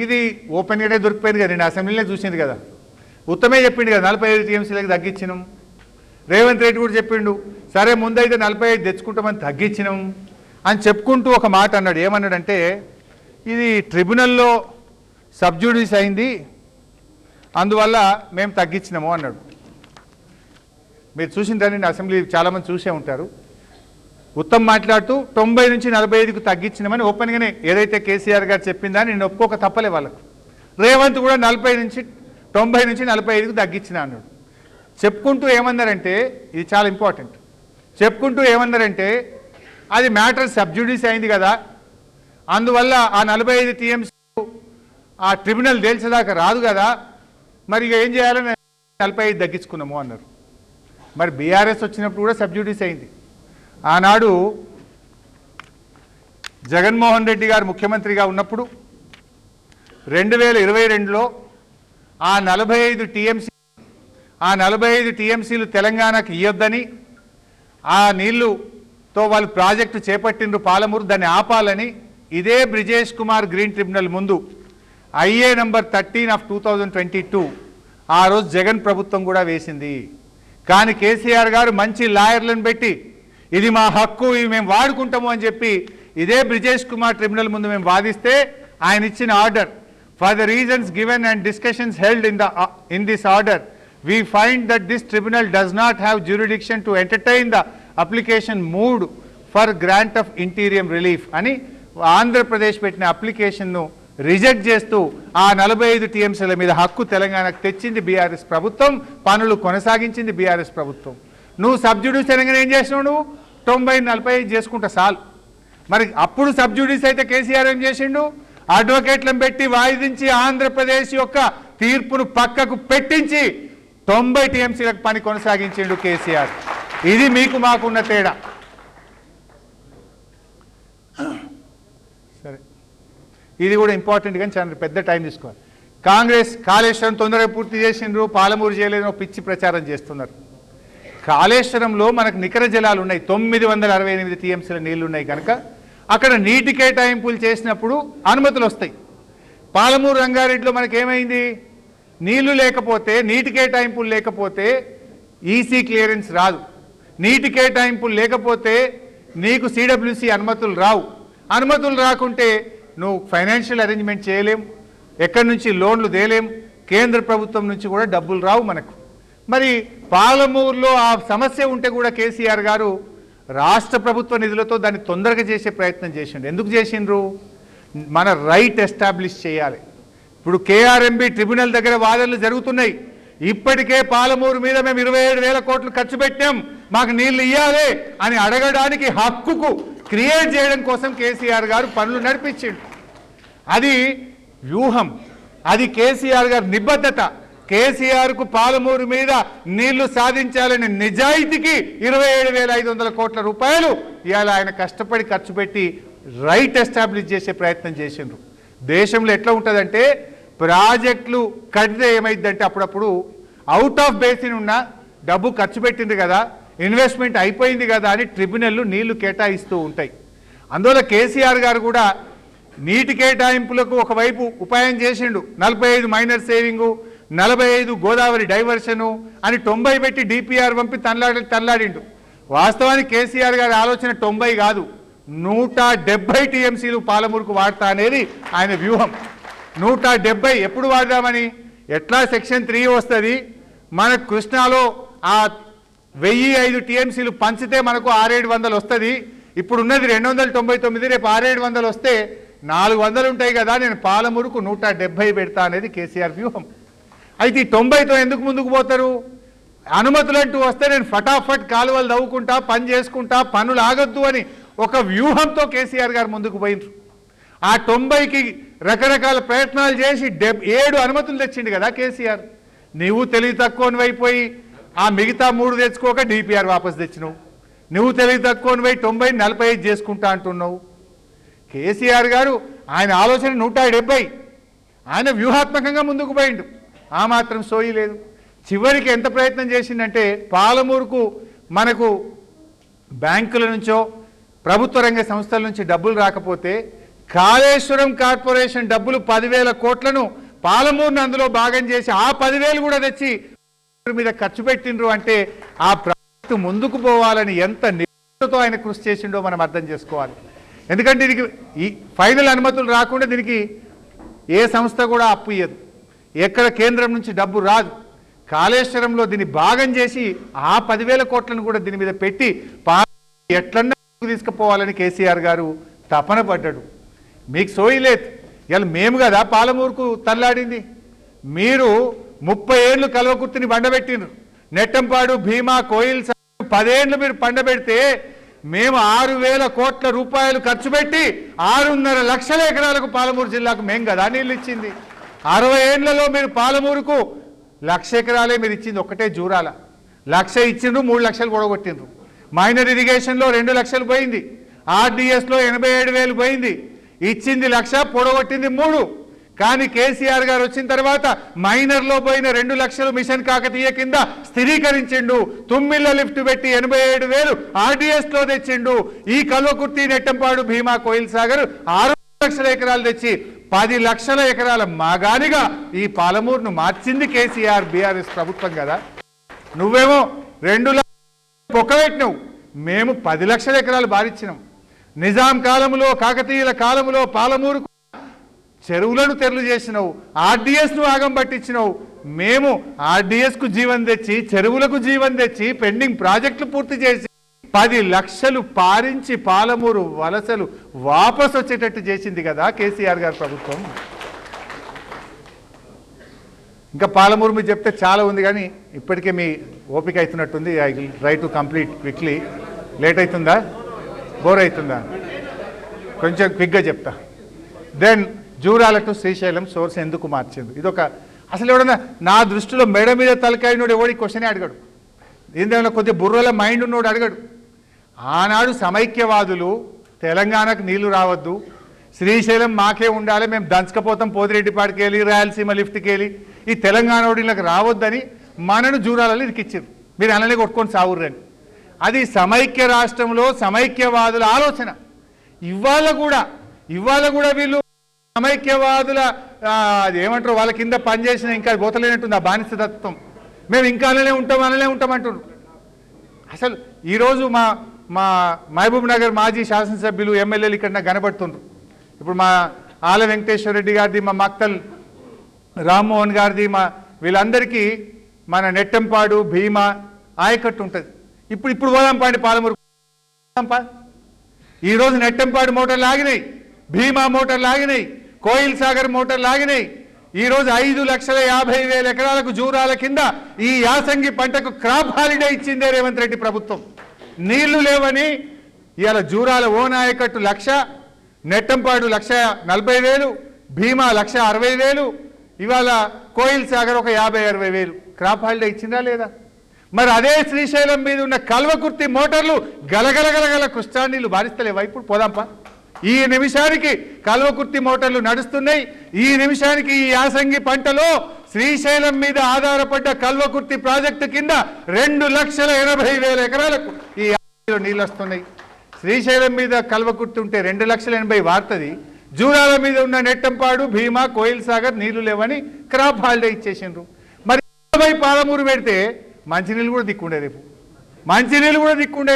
ఇది ఓపెన్గానే దొరికిపోయింది కదా, నేను అసెంబ్లీలో చూసింది కదా, ఉత్తమే చెప్పిండు కదా 45 టీఎంసీలకు తగ్గించినాం. రేవంత్ రెడ్డి కూడా చెప్పిండు, సరే ముందైతే 45 తెచ్చుకుంటామని తగ్గించినాం అని చెప్పుకుంటూ ఒక మాట అన్నాడు. ఏమన్నాడంటే ఇది ట్రిబ్యునల్లో సబ్జుడిస్ అయింది, అందువల్ల మేము తగ్గించినాము అన్నాడు. మీరు చూసిందని అసెంబ్లీ చాలామంది చూసే ఉంటారు. ఉత్తమ్ మాట్లాడుతూ 90 నుంచి 45కు తగ్గించినామని ఓపెన్గానే ఏదైతే కేసీఆర్ గారు చెప్పిందని నేను ఒప్పుకోక తప్పలే వాళ్ళకు. రేవంత్ కూడా 90 నుంచి 45కు తగ్గించిన అన్నాడు. చెప్పుకుంటూ ఏమన్నారంటే, ఇది చాలా ఇంపార్టెంట్, చెప్పుకుంటూ ఏమన్నారంటే అది మ్యాటర్ సబ్జుడిస్ అయింది కదా, అందువల్ల ఆ 45 టీఎంసీ ఆ ట్రిబ్యునల్ తేల్చేదాకా రాదు కదా, మరి ఇక ఏం చేయాలని 45 తగ్గించుకున్నాము అన్నారు. మరి బీఆర్ఎస్ వచ్చినప్పుడు కూడా సబ్జుడిస్ అయింది. ఆనాడు జగన్మోహన్ రెడ్డి గారు ముఖ్యమంత్రిగా ఉన్నప్పుడు 2022లో ఆ 45 టీఎంసీలు తెలంగాణకు ఇవ్వద్దని, ఆ నీళ్లుతో వాళ్ళు ప్రాజెక్టు చేపట్టిండ్రు పాలమూరు, దాన్ని ఆపాలని ఇదే బ్రిజేష్ కుమార్ గ్రీన్ ట్రిబ్యునల్ ముందు IA నంబర్ 13/2022 ఆ రోజు జగన్ ప్రభుత్వం కూడా వేసింది. కానీ కేసీఆర్ గారు మంచి లాయర్లను పెట్టి ఇది మా హక్కు, ఇది మేము వాడుకుంటాము అని చెప్పి ఇదే బ్రిజేష్ కుమార్ ట్రిబ్యునల్ ముందు మేము వాదిస్తే ఆయన ఇచ్చిన order, for the reasons given and discussions held in this order we find that this tribunal does not have jurisdiction to entertain the application moved for grant of interim relief అని ఆంధ్రప్రదేశ్ పెట్టిన అప్లికేషన్ను reject చేస్తూ ఆ 45 టీఎంసీల మీద హక్కు తెలంగాణకు తెచ్చింది బీఆర్ఎస్ ప్రభుత్వం, పనులు కొనసాగించింది బీఆర్ఎస్ ప్రభుత్వం. నువ్వు సబ్జుడిస్ తెలంగాణ ఏం చేసినావు, నువ్వు 90-45 చేసుకుంటా చాలు. మరి అప్పుడు సబ్జుడిస్ అయితే కేసీఆర్ ఏం చేసిండు, అడ్వకేట్లను పెట్టి వాయిదించి ఆంధ్రప్రదేశ్ యొక్క తీర్పును పక్కకు పెట్టించి 90 టీఎంసీలకు పని కొనసాగించిండు కేసీఆర్. ఇది మీకు మాకున్న తేడా. సరే, ఇది కూడా ఇంపార్టెంట్ కానీ చాలా పెద్ద టైం తీసుకోవాలి. కాంగ్రెస్ కాళేశ్వరం తొందరగా పూర్తి చేసిండ్రు, పాలమూరు చేయలేదని పిచ్చి ప్రచారం చేస్తున్నారు. కాళేశ్వరంలో మనకు నికర జలాలు ఉన్నాయి, 968 టీఎంసీల నీళ్లు ఉన్నాయి కనుక అక్కడ నీటి కేటాయింపులు చేసినప్పుడు అనుమతులు వస్తాయి. పాలమూరు రంగారెడ్డిలో మనకేమైంది, నీళ్లు లేకపోతే, నీటి కేటాయింపులు లేకపోతే ఈసీ క్లియరెన్స్ రాదు, నీటి కేటాయింపులు లేకపోతే నీకు సిడబ్ల్యూసి అనుమతులు రావు, అనుమతులు రాకుంటే నువ్వు ఫైనాన్షియల్ అరేంజ్మెంట్ చేయలేం, ఎక్కడి నుంచి లోన్లు తేలేం, కేంద్ర ప్రభుత్వం నుంచి కూడా డబ్బులు రావు మనకు. మరి పాలమూరులో ఆ సమస్య ఉంటే కూడా కేసీఆర్ గారు రాష్ట్ర ప్రభుత్వ నిధులతో దాన్ని తొందరగా చేసే ప్రయత్నం చేసిండు. ఎందుకు చేసిండ్రు, మన రైట్ ఎస్టాబ్లిష్ చేయాలి. ఇప్పుడు కేఆర్ఎంబి ట్రిబ్యునల్ దగ్గర వాదనలు జరుగుతున్నాయి. ఇప్పటికే పాలమూరు మీద మేము 27,000 కోట్లు ఖర్చు పెట్టాం, మాకు నీళ్లు ఇవ్వాలి అని అడగడానికి హక్కుకు క్రియేట్ చేయడం కోసం కేసీఆర్ గారు పనులు నడిపించిండు. అది వ్యూహం, అది కేసీఆర్ గారి నిబద్ధత. కేసీఆర్కు పాలమూరు మీద నీళ్లు సాధించాలని నిజాయితీకి 27,500 కోట్ల రూపాయలు ఇవాళ ఆయన కష్టపడి ఖర్చు పెట్టి రైట్ ఎస్టాబ్లిష్ చేసే ప్రయత్నం చేసిండ్రు. దేశంలో ఎట్లా ఉంటుందంటే, ప్రాజెక్టులు కడితే ఏమైందంటే అప్పుడప్పుడు అవుట్ ఆఫ్ బేసిన్ ఉన్న డబ్బు ఖర్చు పెట్టింది కదా, ఇన్వెస్ట్మెంట్ అయిపోయింది కదా అని ట్రిబ్యునల్లు నీళ్లు కేటాయిస్తూ ఉంటాయి. అందువల్ల కేసీఆర్ గారు కూడా నీటి కేటాయింపులకు ఒకవైపు ఉపాయం చేసిండు, 45 మైనర్ సేవింగు, 45 గోదావరి డైవర్షను అని 90 పెట్టి డిపిఆర్ పంపి తనలాడిండు. వాస్తవానికి కేసీఆర్ గారి ఆలోచన 90 కాదు, 170 టీఎంసీలు పాలమూరుకు వాడతా అనేది ఆయన వ్యూహం. 170 ఎప్పుడు వాడదామని, ఎట్లా సెక్షన్ 3 వస్తుంది మనకు, కృష్ణాలో ఆ 1005 టీఎంసీలు పంచితే మనకు 600-700 వస్తుంది. ఇప్పుడు ఉన్నది 299, రేపు 600-700 వస్తే 400 ఉంటాయి కదా, నేను పాలమూరుకు 170 పెడతా అనేది కేసీఆర్ వ్యూహం. అయితే ఈ 90తో ఎందుకు ముందుకు పోతారు, అనుమతులు అంటూ వస్తే నేను ఫటాఫట్ కాలువలు తవ్వుకుంటా, పని చేసుకుంటా, పనులు ఆగొద్దు అని ఒక వ్యూహంతో కేసీఆర్ గారు ముందుకు పోయినరు. ఆ 90కి రకరకాల ప్రయత్నాలు చేసి 7 అనుమతులు తెచ్చిండు కదా కేసీఆర్. నువ్వు తెలివి తక్కువనివైపోయి ఆ మిగతా 3 తెచ్చుకోక డిపిఆర్ వాపసు తెచ్చినావు, నువ్వు తెలివి తక్కువనివై 90-45 చేసుకుంటా అంటున్నావు. కేసీఆర్ గారు ఆయన ఆలోచన 170, ఆయన వ్యూహాత్మకంగా ముందుకు పోయిండు, ఆ మాత్రం సోయి లేదు. చివరికి ఎంత ప్రయత్నం చేసిందంటే, పాలమూరుకు మనకు బ్యాంకుల నుంచో ప్రభుత్వ రంగ సంస్థల నుంచి డబ్బులు రాకపోతే కాళేశ్వరం కార్పొరేషన్ డబ్బులు 10,000 కోట్లను పాలమూరును అందులో భాగం చేసి ఆ 10,000 కూడా తెచ్చి మీద ఖర్చు పెట్టిండ్రు అంటే ఆ ప్రాజెక్టు ముందుకు పోవాలని ఎంత నిబద్ధతతో ఆయన కృషి చేసిండో మనం అర్థం చేసుకోవాలి. ఎందుకంటే దీనికి ఈ ఫైనల్ అనుమతులు రాకుండా దీనికి ఏ సంస్థ కూడా అప్పు ఇయ్యదు, ఎక్కడ కేంద్రం నుంచి డబ్బు రాదు. కాళేశ్వరంలో దీన్ని భాగం చేసి ఆ 10,000 కోట్లను కూడా దీని మీద పెట్టి ఎట్లన్నా తీసుకుపోవాలని కేసీఆర్ గారు తపన పడ్డాడు. మీకు సోయిలేదు, ఇలా మేము కదా పాలమూరుకు తల్లాడింది. మీరు 30 ఏళ్ళు కల్వకుర్తిని బండబెట్టిండ్రు, నెట్టంపాడు భీమా కోయిల్ 10 ఏళ్ళు మీరు పండబెడితే మేము 6,000 కోట్ల రూపాయలు ఖర్చు పెట్టి 6.5 లక్షల ఎకరాలకు పాలమూరు జిల్లాకు మేము కదా నీళ్ళు ఇచ్చింది. 60 ఏళ్లలో మీరు పాలమూరుకు 1,00,000 ఎకరాలే మీరు ఇచ్చింది, ఒకటే జూరాల 1,00,000 ఇచ్చిండ్రు, 3 లక్షలు పొడగొట్టిండ్రు. మైనర్ ఇరిగేషన్లో 2 లక్షలు పోయింది, ఆర్డీఎస్లో 87,000 పోయింది, ఇచ్చింది 1,00,000 పొడగొట్టింది 3. కానీ కేసీఆర్ గారు వచ్చిన తర్వాత మైనర్లో పోయిన 2 లక్షలు మిషన్ కాకతీయ కింద స్థిరీకరించిండు, తుమ్మిళ్ళ లిఫ్ట్ పెట్టి 87,000 ఆర్డీఎస్లో తెచ్చిండు. ఈ కల్వకుర్తి నెట్టంపాడు భీమా కోయిల్ సాగర్ 6 లక్షల ఎకరాలు తెచ్చి 10 లక్షల ఎకరాల మాగానిగా ఈ పాలమూరును మార్చింది కేసీఆర్ బీఆర్ఎస్ ప్రభుత్వం కదా. నువ్వేమో 2 లక్షలు పొక్కబెట్టినావు, మేము 10 లక్షల ఎకరాలు బారిచ్చినాం. నిజాం కాలంలో కాకతీయుల కాలంలో పాలమూరుకు చెరువులను తెరలు చేసినావు, ఆర్డీఎస్ను ఆగం పట్టించినావు. మేము ఆర్డీఎస్కు జీవం తెచ్చి చెరువులకు జీవం తెచ్చి పెండింగ్ ప్రాజెక్టులు పూర్తి చేసి 10 లక్షలు పారించి పాలమూరు వలసలు వాపసు వచ్చేటట్టు చేసింది కదా కేసీఆర్ గారి ప్రభుత్వం. ఇంకా పాలమూరు మీరు చెప్తే చాలా ఉంది, కానీ ఇప్పటికే మీ ఓపిక అవుతున్నట్టుంది. I will try to complete quickly. Late అవుతుందా, బోర్ అవుతుందా? కొంచెం క్విక్గా చెప్తా. Then Jurala to Srisailam source ఎందుకు మార్చింది? ఇదొక అసలు ఎవడన్నా నా దృష్టిలో మెడ మీద తలకాయనోడు ఎవడి క్వశ్చనే అడగడు, దీనిలో కొద్దిగా బుర్రల మైండ్ ఉన్నోడు అడగడు. ఆనాడు సమైక్యవాదులు తెలంగాణకు నీళ్లు రావద్దు, శ్రీశైలం మాకే ఉండాలి, మేము దంచకపోతాం పోతిరెడ్డిపాడికి వెళ్ళి రాయలసీమ లిఫ్ట్కి వెళ్ళి, ఈ తెలంగాణ ఓడిలకు రావద్దని మనను జూరాలలో ఇరికిచ్చారు. మీరు అనలే కొట్టుకొని సావుర్రని. అది సమైక్య రాష్ట్రంలో సమైక్యవాదుల ఆలోచన. ఇవాళ కూడా వీళ్ళు సమైక్యవాదుల ఏమంటారు, వాళ్ళ కింద పనిచేసిన ఇంకా పోతలేనట్టుంది ఆ బానిస తత్వం. మేము ఇంకా అలానే ఉంటాం అంటున్నారు. అసలు ఈరోజు మా మహబూబ్ నగర్ మాజీ శాసనసభ్యులు ఎమ్మెల్యేలు ఇక్కడ కనబడుతుండ్రు. ఇప్పుడు మా ఆల వెంకటేశ్వర రెడ్డి గారిది, మా మక్తల్ రామ్మోహన్ గారిది, వీళ్ళందరికీ మన నెట్టంపాడు భీమా ఆయకట్టు ఉంటుంది. ఇప్పుడు పోదాం పాండి పాలమూరు. ఈరోజు నెట్టంపాడు మోటార్లు ఆగినాయి, భీమా మోటార్లు ఆగినాయి, కోయిల్ సాగర్ మోటార్లు ఆగినాయి. ఈరోజు 5,50,000 ఎకరాలకు జూరాల కింద ఈ యాసంగి పంటకు క్రాప్ హాలిడే ఇచ్చిందే రేవంత్ రెడ్డి ప్రభుత్వం. నీళ్లు లేవని ఇవాళ జూరాల ఓ నాయకట్టు 1,00,000, నెట్టంపాడు 1,40,000, భీమా 1,60,000, ఇవాళ కోయిల్ సాగర్ ఒక 50,000-60,000 క్రాప్ హాలిడే ఇచ్చిందా లేదా? మరి అదే శ్రీశైలం మీద ఉన్న కల్వకుర్తి మోటార్లు గలగలగలగల కృష్ణా నీళ్లు బారిస్తలేవా? ఇప్పుడు పోదాంపా. ఈ నిమిషానికి కల్వకుర్తి మోటార్లు నడుస్తున్నాయి. ఈ నిమిషానికి ఈ యాసంగి పంటలో శ్రీశైలం మీద ఆధారపడ్డ కల్వకుర్తి ప్రాజెక్టు కింద 2,80,000 ఎకరాలకు ఈ యాసంగిలో నీళ్ళు వస్తున్నాయి. శ్రీశైలం మీద కల్వకుర్తి ఉంటే 2,80,000 వాడుతుంది. జూరాల మీద ఉన్న నెట్టంపాడు భీమా కోయిల్ సాగర్ నీళ్లు లేవని క్రాప్ హాలిడే ఇచ్చేసిండ్రు. మరి పాలమూరు పెడితే మంచినీళ్ళు కూడా దిక్కుండే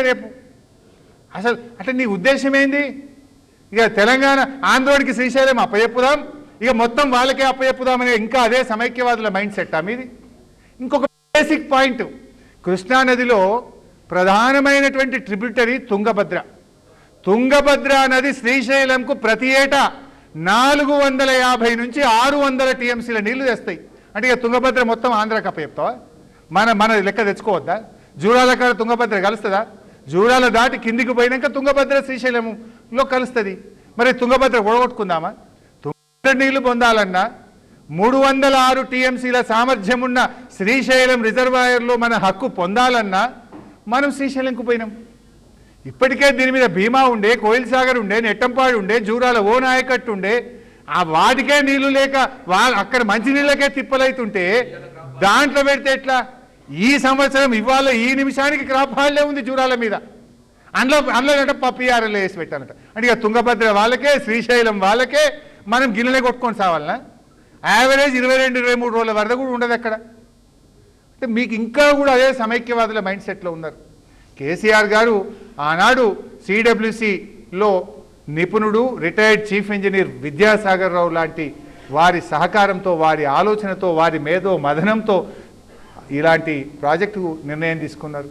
రేపు. అసలు అంటే నీ ఉద్దేశం ఏంది? ఇక తెలంగాణ ఆంధ్రోడికి శ్రీశైలం అప్పచెప్పుదాం, ఇక మొత్తం వాళ్ళకే అప్పచెప్పుదామనే ఇంకా అదే సమైక్యవాదుల మైండ్ సెట్ మీది. ఇంకొక బేసిక్ పాయింట్, కృష్ణానదిలో ప్రధానమైనటువంటి ట్రిబ్యూటరీ తుంగభద్ర నది శ్రీశైలంకు ప్రతి ఏటా 450 నుంచి 600 టీఎంసీల నీళ్లు తెస్తాయి. అంటే ఇక తుంగభద్ర మొత్తం ఆంధ్రాకి అప్పచెప్తావా? మన లెక్క తెచ్చుకోవద్దా? జూరాల కాడ తుంగభద్ర కలుస్తుందా? జూరాల దాటి కిందికి పోయినాక తుంగభద్ర శ్రీశైలంలో కలుస్తుంది. మరి తుంగభద్ర ఓడగొట్టుకుందామా? తుంగభద్ర నీళ్లు పొందాలన్నా 306 టీఎంసీల సామర్థ్యం ఉన్న శ్రీశైలం రిజర్వాయర్లో మన హక్కు పొందాలన్నా మనం శ్రీశైలంకు పోయినాం. ఇప్పటికే దీని మీద భీమా ఉండే, కోయిల్ సాగర్ ఉండే, నెట్టంపాడు ఉండే, జూరాల ఓ నాయకట్టు ఉండే, ఆ వాటికే నీళ్లు లేక అక్కడ మంచినీళ్ళకే తిప్పలైతుంటే దాంట్లో పెడితే ఎట్లా? ఈ సంవత్సరం ఇవాళ ఈ నిమిషానికి క్రాప్ హాలిడే ఉంది జూరాల మీద. అందులో PRL వేసి పెట్టానట. అంటే ఇక తుంగభద్ర వాళ్ళకే శ్రీశైలం వాళ్ళకే మనం గిన్నెలే కొట్టుకొని సావాలనా? యావరేజ్ 22-23 రోజుల వరద కూడా ఉండదు అక్కడ. అంటే మీకు ఇంకా కూడా అదే సమైక్యవాదుల మైండ్ సెట్లో ఉన్నారు. కేసీఆర్ గారు ఆనాడు సిడబ్ల్యూసిలో నిపుణుడు, retired chief engineer Vidyasagar Rao లాంటి వారి సహకారంతో, వారి ఆలోచనతో, వారి మేధో మదనంతో ఇలాంటి ప్రాజెక్టు నిర్ణయం తీసుకున్నారు.